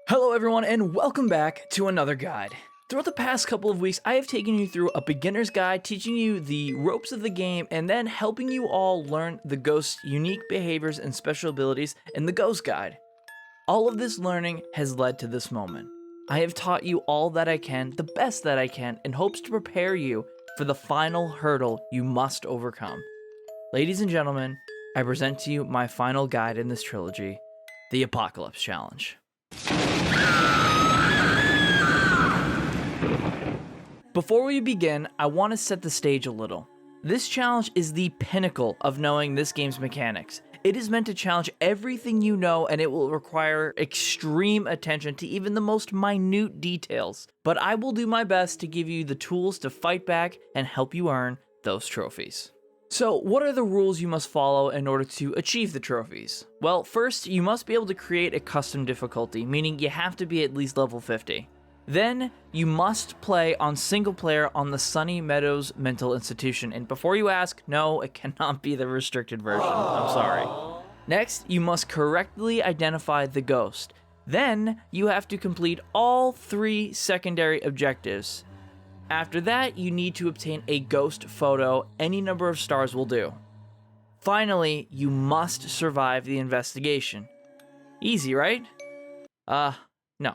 Hello everyone and welcome back to another guide. Throughout the past couple of weeks, I have taken you through a beginner's guide teaching you the ropes of the game and then helping you all learn the ghost's unique behaviors and special abilities in the ghost guide. All of this learning has led to this moment. I have taught you all that I can, the best that I can, in hopes to prepare you for the final hurdle you must overcome. Ladies and gentlemen, I present to you my final guide in this trilogy, the Apocalypse Challenge. Before we begin, I want to set the stage a little. This challenge is the pinnacle of knowing this game's mechanics. It is meant to challenge everything you know, and it will require extreme attention to even the most minute details. But I will do my best to give you the tools to fight back and help you earn those trophies. So, what are the rules you must follow in order to achieve the trophies? Well, first, you must be able to create a custom difficulty, meaning you have to be at least level 50. Then, you must play on single player on the Sunny Meadows Mental Institution, and before you ask, no, it cannot be the restricted version, I'm sorry. Next, you must correctly identify the ghost. Then, you have to complete all 3 secondary objectives. After that, you need to obtain a ghost photo. Any number of stars will do. Finally, you must survive the investigation. Easy, right? No.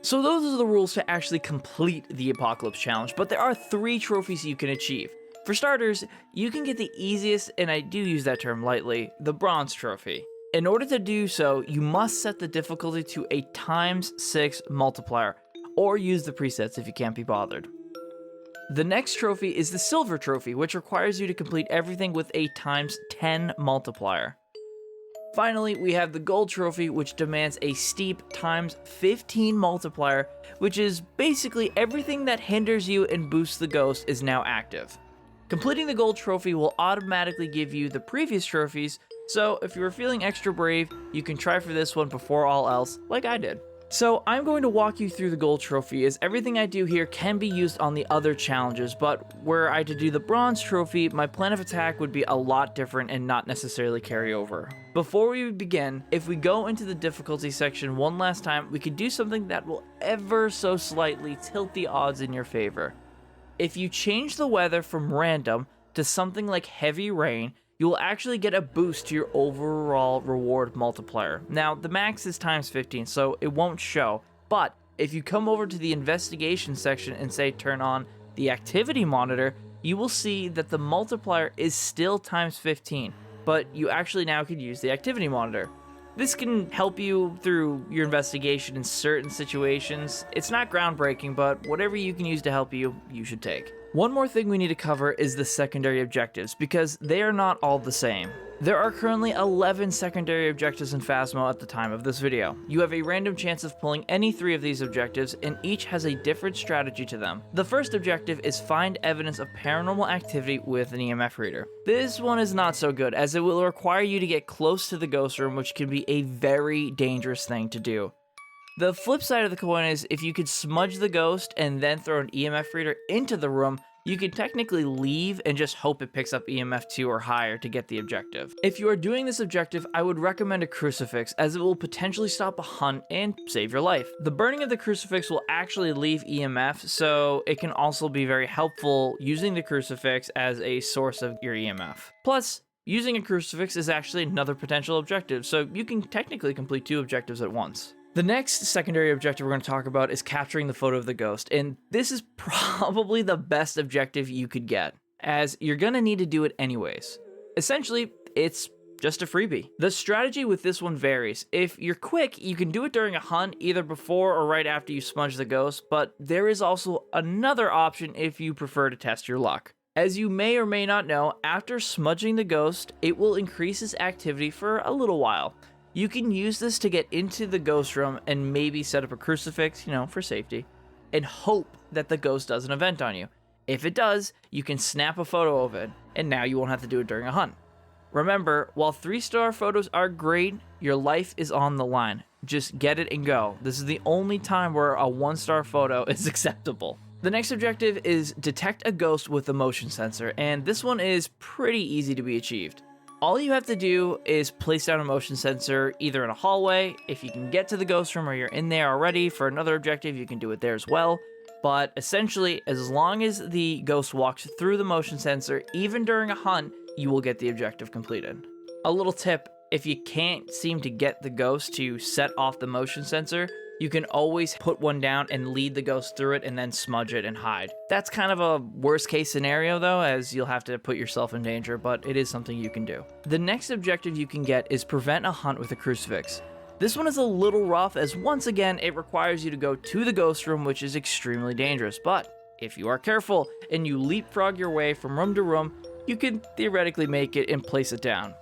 So those are the rules to actually complete the Apocalypse Challenge, but there are 3 trophies you can achieve. For starters, you can get the easiest, and I do use that term lightly, the Bronze Trophy. In order to do so, you must set the difficulty to a ×6 multiplier, or use the presets if you can't be bothered. The next trophy is the Silver Trophy, which requires you to complete everything with a ×10 multiplier. Finally, we have the Gold Trophy, which demands a steep ×15 multiplier, which is basically everything that hinders you and boosts the ghost is now active. Completing the Gold Trophy will automatically give you the previous trophies, so if you are feeling extra brave, you can try for this one before all else, like I did. So I'm going to walk you through the Gold Trophy, as everything I do here can be used on the other challenges, but were I to do the Bronze Trophy, my plan of attack would be a lot different and not necessarily carry over. Before we begin, if we go into the difficulty section one last time, we could do something that will ever so slightly tilt the odds in your favor. If you change the weather from random to something like heavy rain, you will actually get a boost to your overall reward multiplier. Now, the max is ×15, so it won't show, but if you come over to the investigation section and say turn on the activity monitor, you will see that the multiplier is still ×15, but you actually now could use the activity monitor. This can help you through your investigation in certain situations. It's not groundbreaking, but whatever you can use to help you, you should take. One more thing we need to cover is the secondary objectives, because they are not all the same. There are currently 11 secondary objectives in Phasmo at the time of this video. You have a random chance of pulling any 3 of these objectives, and each has a different strategy to them. The first objective is find evidence of paranormal activity with an EMF reader. This one is not so good, as it will require you to get close to the ghost room, which can be a very dangerous thing to do. The flip side of the coin is, if you could smudge the ghost and then throw an EMF reader into the room, you can technically leave and just hope it picks up EMF 2 or higher to get the objective. If you are doing this objective, I would recommend a crucifix, as it will potentially stop a hunt and save your life. The burning of the crucifix will actually leave EMF, so it can also be very helpful using the crucifix as a source of your EMF. Plus, using a crucifix is actually another potential objective, so you can technically complete 2 objectives at once. The next secondary objective we're going to talk about is capturing the photo of the ghost, and this is probably the best objective you could get, as you're going to need to do it anyways. Essentially, it's just a freebie. The strategy with this one varies. If you're quick, you can do it during a hunt, either before or right after you smudge the ghost, but there is also another option if you prefer to test your luck. As you may or may not know, after smudging the ghost, it will increase its activity for a little while. You can use this to get into the ghost room and maybe set up a crucifix, for safety, and hope that the ghost does an event on you. If it does, you can snap a photo of it, and now you won't have to do it during a hunt. Remember, while 3-star photos are great, your life is on the line. Just get it and go. This is the only time where a 1-star photo is acceptable. The next objective is detect a ghost with a motion sensor, and this one is pretty easy to be achieved. All you have to do is place down a motion sensor either in a hallway. If you can get to the ghost room or you're in there already for another objective, you can do it there as well. But essentially, as long as the ghost walks through the motion sensor, even during a hunt, you will get the objective completed. A little tip, if you can't seem to get the ghost to set off the motion sensor, you can always put one down and lead the ghost through it and then smudge it and hide. That's kind of a worst case scenario though, as you'll have to put yourself in danger, but it is something you can do. The next objective you can get is prevent a hunt with a crucifix. This one is a little rough, as once again it requires you to go to the ghost room, which is extremely dangerous, but if you are careful and you leapfrog your way from room to room, you can theoretically make it and place it down.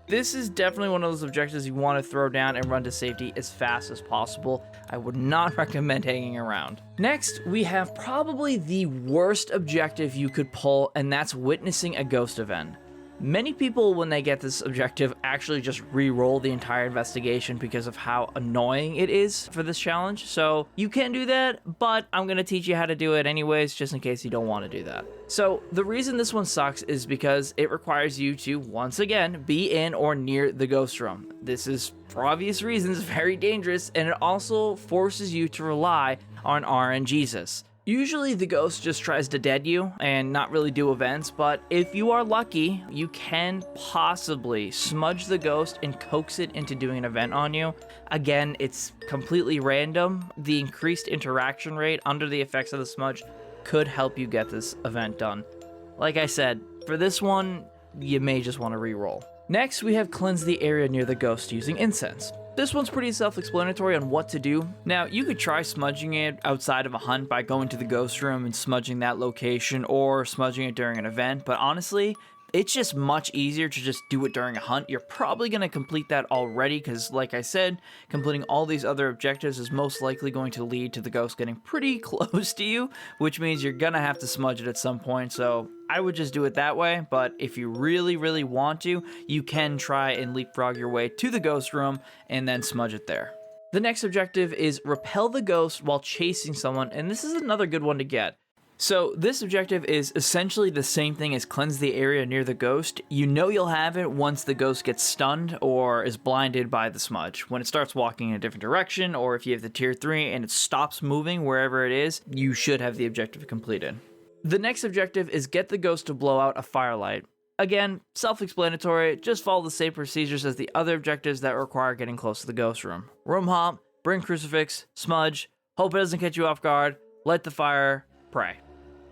This is definitely one of those objectives you want to throw down and run to safety as fast as possible. I would not recommend hanging around. Next, we have probably the worst objective you could pull, and that's witnessing a ghost event. Many people, when they get this objective, actually just re-roll the entire investigation because of how annoying it is for this challenge. So you can do that, but I'm going to teach you how to do it anyways, just in case you don't want to do that. So the reason this one sucks is because it requires you to, once again, be in or near the ghost room. This is, for obvious reasons, very dangerous, and it also forces you to rely on RNGesus. Usually the ghost just tries to dead you and not really do events, but if you are lucky, you can possibly smudge the ghost and coax it into doing an event on you. Again, it's completely random. The increased interaction rate under the effects of the smudge could help you get this event done. Like I said, for this one, you may just want to re-roll. Next, we have cleanse the area near the ghost using incense. This one's pretty self-explanatory on what to do. Now, you could try smudging it outside of a hunt by going to the ghost room and smudging that location, or smudging it during an event, but honestly, it's just much easier to just do it during a hunt. You're probably going to complete that already because, like I said, completing all these other objectives is most likely going to lead to the ghost getting pretty close to you, which means you're going to have to smudge it at some point, so I would just do it that way. But if you really want to, you can try and leapfrog your way to the ghost room and then smudge it there. The next objective is repel the ghost while chasing someone, and this is another good one to get. So this objective is essentially the same thing as cleanse the area near the ghost. You know you'll have it once the ghost gets stunned or is blinded by the smudge. When it starts walking in a different direction, or if you have the tier 3 and it stops moving wherever it is, you should have the objective completed. The next objective is get the ghost to blow out a firelight. Again, self-explanatory, just follow the same procedures as the other objectives that require getting close to the ghost room. Room hop, bring crucifix, smudge, hope it doesn't catch you off guard, light the fire, pray.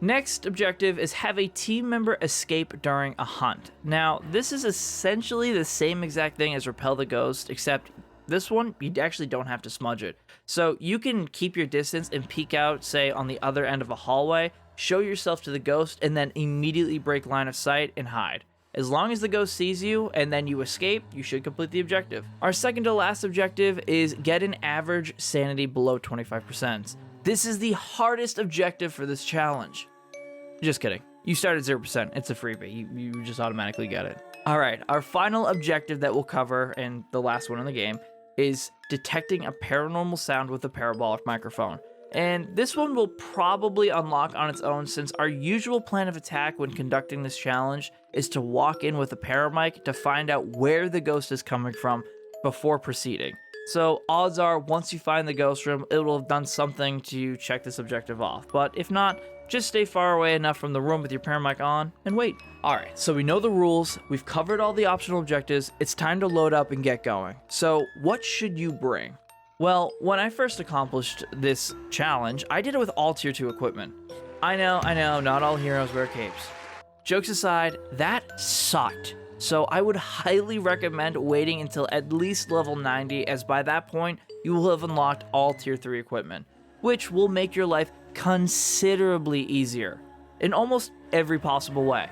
Next objective is have a team member escape during a hunt. Now, this is essentially the same exact thing as repel the ghost, except this one, you actually don't have to smudge it. So you can keep your distance and peek out, say, on the other end of a hallway, show yourself to the ghost, and then immediately break line of sight and hide. As long as the ghost sees you and then you escape, you should complete the objective. Our second to last objective is get an average sanity below 25%. This is the hardest objective for this challenge. Just kidding. You start at 0%. It's a freebie. You just automatically get it. All right, our final objective that we'll cover, and the last one in the game, is detecting a paranormal sound with a parabolic microphone. And this one will probably unlock on its own, since our usual plan of attack when conducting this challenge is to walk in with a paramic to find out where the ghost is coming from before proceeding. So odds are, once you find the ghost room, it will have done something to check this objective off. But if not, just stay far away enough from the room with your paramic on and wait. Alright, so we know the rules, we've covered all the optional objectives, it's time to load up and get going. So what should you bring? Well, when I first accomplished this challenge, I did it with all tier 2 equipment. I know, not all heroes wear capes. Jokes aside, that sucked. So I would highly recommend waiting until at least level 90, as by that point, you will have unlocked all tier 3 equipment, which will make your life considerably easier in almost every possible way.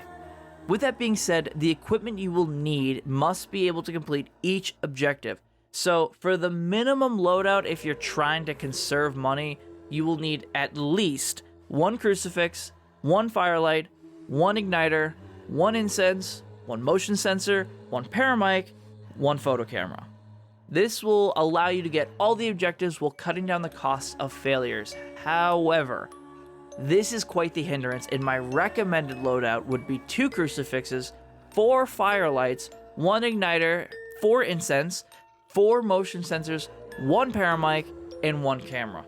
With that being said, the equipment you will need must be able to complete each objective. So for the minimum loadout, if you're trying to conserve money, you will need at least 1 crucifix, 1 firelight, 1 igniter, 1 incense, 1 motion sensor, 1 paramic, 1 photo camera. This will allow you to get all the objectives while cutting down the costs of failures. However, this is quite the hindrance, and my recommended loadout would be 2 crucifixes, 4 firelights, 1 igniter, 4 incense, 4 motion sensors, 1 paramic, and 1 camera.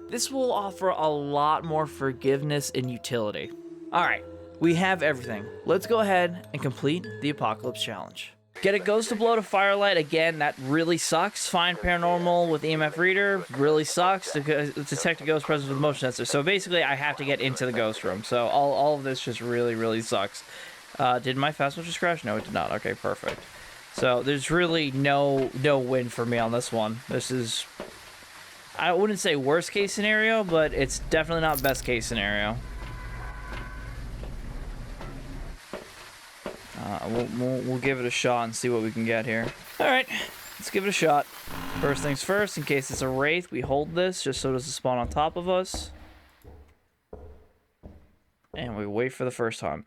This will offer a lot more forgiveness and utility. Alright, we have everything. Let's go ahead and complete the Apocalypse Challenge. Get a ghost to blow to firelight. Again, that really sucks. Find paranormal with EMF reader. Really sucks. To detect a ghost presence with motion sensor. So basically, I have to get into the ghost room. So all of this just really sucks. Did my fast just crash? No, it did not. Okay, perfect. So there's really no win for me on this one. This is, I wouldn't say worst case scenario, but it's definitely not best case scenario. We'll give it a shot and see what we can get here. Alright, let's give it a shot. First things first, in case it's a wraith, we hold this just so it doesn't spawn on top of us. And we wait for the first hunt.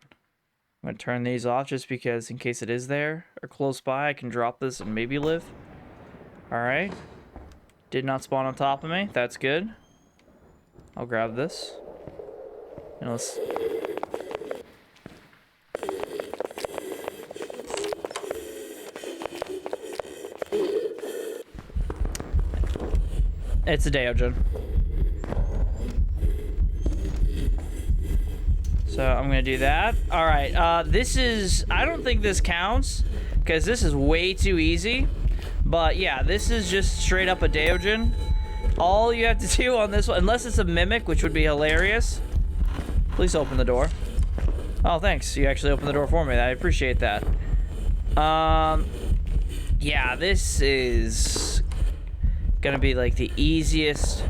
I'm going to turn these off just because in case it is there or close by, I can drop this and maybe live. Alright. Did not spawn on top of me. That's good. I'll grab this. And let's... It's a Deogen. So I'm gonna do that. All right, this is, I don't think this counts because this is way too easy. But yeah, this is just straight up a Deogen. All you have to do on this one, unless it's a mimic, which would be hilarious. Please open the door. Oh, thanks. You actually opened the door for me. I appreciate that. Yeah, this is gonna be like the easiest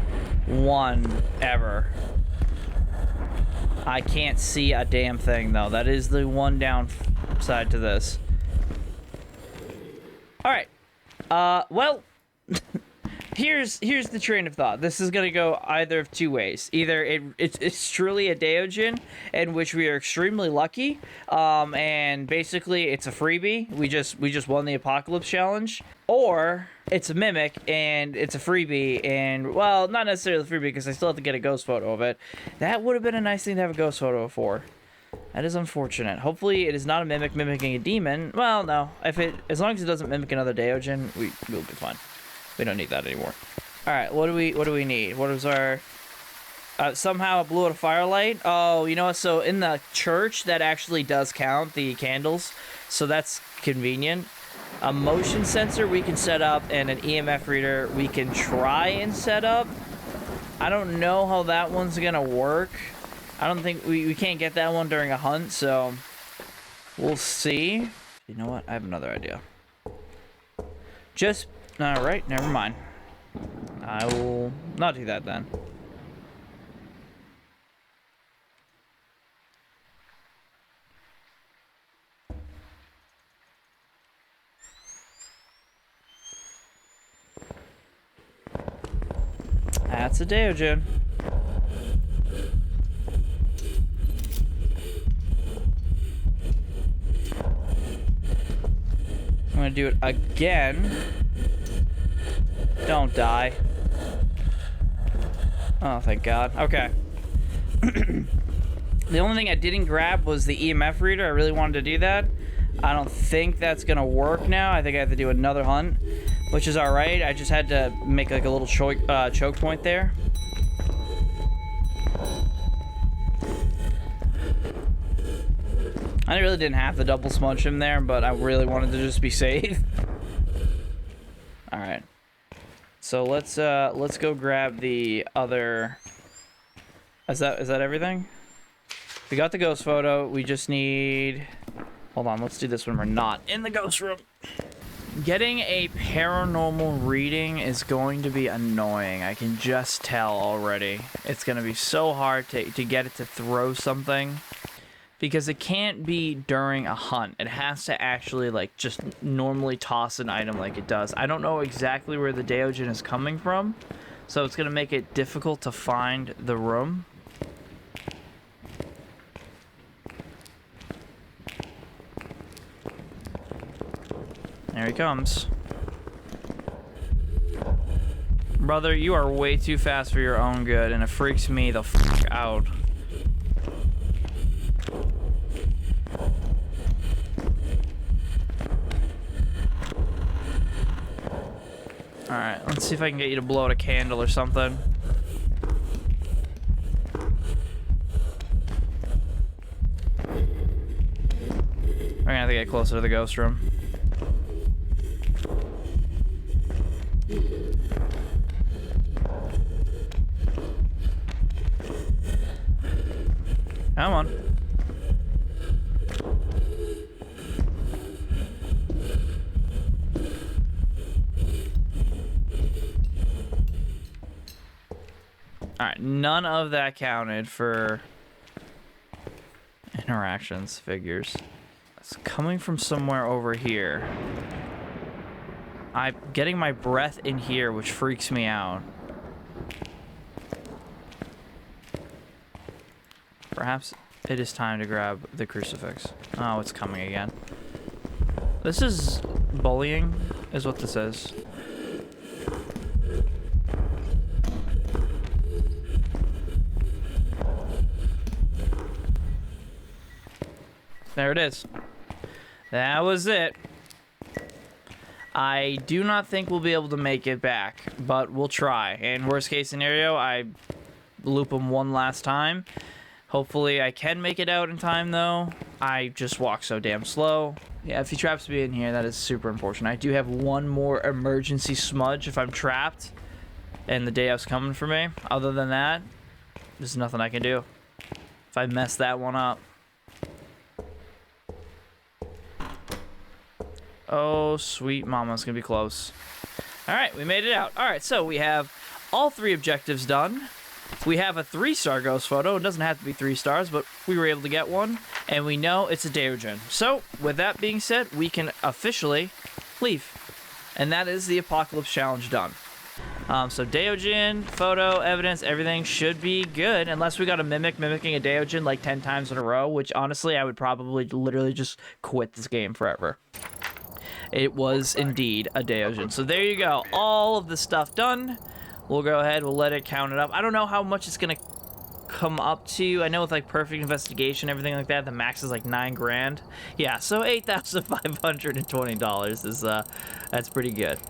one ever. I can't see a damn thing though. That is the one downside to this. All right. Well, here's the train of thought. This is gonna go either of two ways. Either it's truly a Deogen, in which we are extremely lucky, and basically it's a freebie. We just won the Apocalypse Challenge, or it's a mimic and it's a freebie, and well, not necessarily a freebie because I still have to get a ghost photo of it. That would have been a nice thing to have a ghost photo for. That is unfortunate. Hopefully it is not a mimic mimicking a demon. Well, no. As long as it doesn't mimic another Deogen, we'll be fine. We don't need that anymore. All right, what do we need? What is our... somehow it blew out a firelight. Oh, you know what? So in the church, that actually does count, the candles. So that's convenient. A motion sensor we can set up, and an EMF reader we can try and set up. I don't know how that one's gonna work. I don't think we can't get that one during a hunt, so we'll see. You know what? I have another idea. All right, never mind. I will not do that then. That's a Deogen. I'm gonna do it again. Don't die. Oh, thank God. Okay. The only thing I didn't grab was the EMF reader. I really wanted to do that. I don't think that's gonna work now. I think I have to do another hunt, which is all right. I just had to make like a little choke point there. I really didn't have to double smudge him there, but I really wanted to just be safe. All right. So let's go grab the other. Is that everything? We got the ghost photo. We just need. Hold on. Let's do this when we're not in the ghost room. Getting a paranormal reading is going to be annoying. I can just tell already. It's going to be so hard to get it to throw something. Because it can't be during a hunt. It has to actually, like, just normally toss an item like it does. I don't know exactly where the Deogen is coming from, so it's going to make it difficult to find the room. There he comes. Brother, you are way too fast for your own good, and it freaks me the fuck out. Alright, let's see if I can get you to blow out a candle or something. We're gonna have to get closer to the ghost room. Come on. Alright, none of that counted for interactions, figures. It's coming from somewhere over here. I'm getting my breath in here, which freaks me out. Perhaps it is time to grab the crucifix. Oh, it's coming again. This is bullying, is what this is. There it is. That was it. I do not think we'll be able to make it back, but we'll try. And worst case scenario, I loop them one last time. Hopefully I can make it out in time, though. I just walk so damn slow. Yeah, if he traps me in here, that is super unfortunate. I do have one more emergency smudge if I'm trapped and the day out's coming for me. Other than that, there's nothing I can do. If I mess that one up. Oh, sweet mama, it's gonna be close. All right, we made it out. All right, so we have all 3 objectives done. We have a 3-star ghost photo. It doesn't have to be 3 stars, but we were able to get one, and we know it's a Daojin. So, with that being said, we can officially leave. And that is the Apocalypse Challenge done. So Daojin, photo, evidence, everything should be good, unless we got a mimicking a Daojin like 10 times in a row, which honestly, I would probably literally just quit this game forever. It was indeed a Daojin. So there you go. All of the stuff done. We'll go ahead. We'll let it count it up. I don't know how much it's going to come up to. I know with like perfect investigation, everything like that, the max is like 9 grand. Yeah, so $8,520 is, that's pretty good.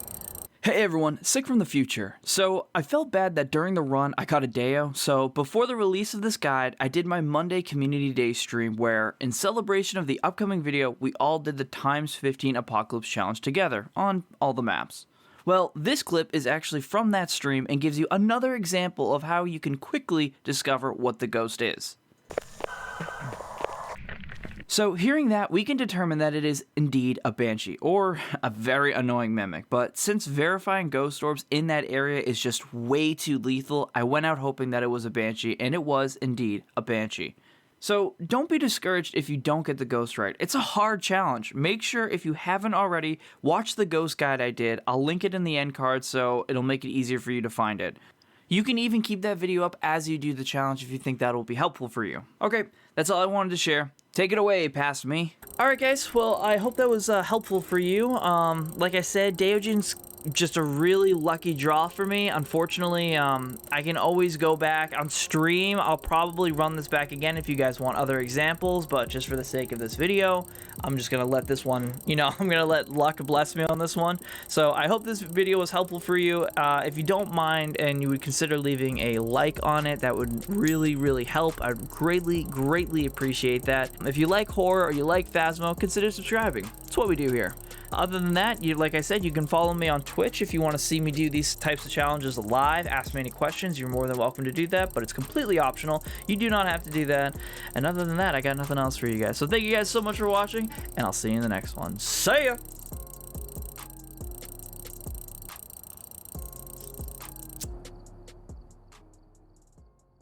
Hey everyone, Sick from the future. So, I felt bad that during the run I caught a Deo, so before the release of this guide, I did my Monday Community Day stream where, in celebration of the upcoming video, we all did the ×15 Apocalypse Challenge together, on all the maps. Well, this clip is actually from that stream and gives you another example of how you can quickly discover what the ghost is. So hearing that, we can determine that it is indeed a Banshee, or a very annoying mimic, but since verifying ghost orbs in that area is just way too lethal, I went out hoping that it was a Banshee, and it was indeed a Banshee. So don't be discouraged if you don't get the ghost right. It's a hard challenge. Make sure if you haven't already, watch the ghost guide I did. I'll link it in the end card so it'll make it easier for you to find it. You can even keep that video up as you do the challenge if you think that will be helpful for you. Okay, that's all I wanted to share. Take it away, past me. Alright guys, well I hope that was helpful for you. Like I said, Daojin's just a really lucky draw for me. Unfortunately, I can always go back on stream. I'll probably run this back again if you guys want other examples, but just for the sake of this video, I'm just gonna let this one, I'm gonna let luck bless me on this one. So I hope this video was helpful for you. If you don't mind and you would consider leaving a like on it, that would really help. I'd greatly appreciate that. If you like horror or you like Phasmo, consider subscribing. That's what we do here. Other than that, like I said, you can follow me on Twitch if you want to see me do these types of challenges live. Ask me any questions. You're more than welcome to do that, but it's completely optional. You do not have to do that. And other than that, I got nothing else for you guys. So thank you guys so much for watching, and I'll see you in the next one. See ya!